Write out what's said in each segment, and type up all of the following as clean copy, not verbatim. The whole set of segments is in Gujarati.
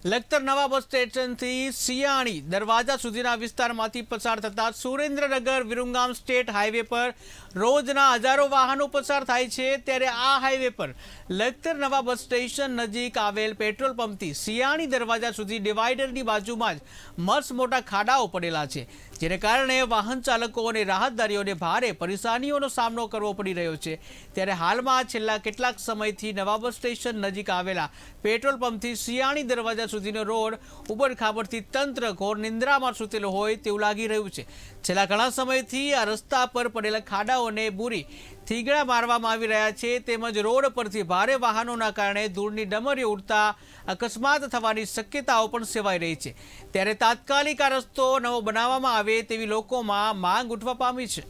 લખતર નવા બસ સ્ટેશનથી સિયાણી દરવાજા સુધીના વિસ્તારમાંથી પસાર થતા સુરેન્દ્રનગર વિરમગામ સ્ટેટ હાઈવે પર રોજના હજારો વાહનો પસાર થાય છે। ત્યારે આ હાઈવે પર લખતર નવા બસ સ્ટેશન નજીક આવેલ પેટ્રોલ પંપથી સિયાણી દરવાજા સુધી ડિવાઈડરની બાજુમાં જ મસ્ત મોટા ખાડાઓ પડેલા છે, જેને કારણે વાહન ચાલકો અને રાહતદારીઓને ભારે પરેશાનીઓનો સામનો કરવો પડી રહ્યો છે। ત્યારે હાલમાં છેલ્લા કેટલાક સમયથી નવા બસ સ્ટેશન નજીક આવેલા પેટ્રોલ પંપથી સિયાણી દરવાજા સુધીનો રોડ ઉબડખાબડથી તંત્ર ઘોર નિંદ્રામાં સૂતેલો હોય તેવું લાગી રહ્યું છે। છેલ્લા ઘણા સમયથી આ રસ્તા પર પડેલા ખાડાઓને બુરી થીગડા મારવામાં આવી રહ્યા છે, તેમજ રોડ પરથી ભારે વાહનોના કારણે ધૂળની ડમરીઓ ઉડતા અકસ્માત થવાની શક્યતાઓ પણ સેવાઈ રહી છે। ત્યારે તાત્કાલિક આ રસ્તો નવો બનાવવામાં આવે તેવી લોકોમાં માંગ ઉઠવા પામી છે।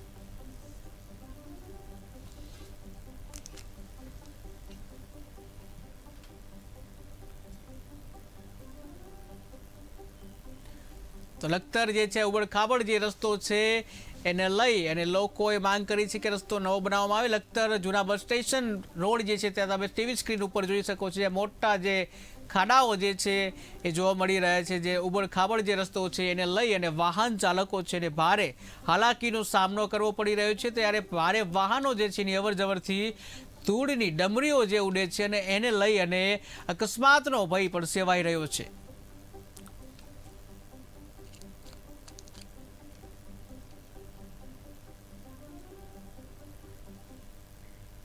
તો લખતર જે છે ઉબડખાબડ જે રસ્તો છે એને લઈ અને લોકોએ માંગ કરી છે કે રસ્તો નવો બનાવવામાં આવે। લખતર જૂના બસ સ્ટેશન રોડ જે છે ત્યાં તમે ટીવી સ્ક્રીન ઉપર જોઈ શકો છો, મોટા જે ખાડાઓ જે છે એ જોવા મળી રહ્યા છે। જે ઉબડખાબડ જે રસ્તો છે એને લઈ અને વાહન ચાલકો છે એને ભારે હાલાકીનો સામનો કરવો પડી રહ્યો છે। ત્યારે ભારે વાહનો જે છે એની અવર જવરથી ધૂળની ડમરીઓ જે ઉડે છે અને એને લઈ અને અકસ્માતનો ભય પણ સેવાઈ રહ્યો છે।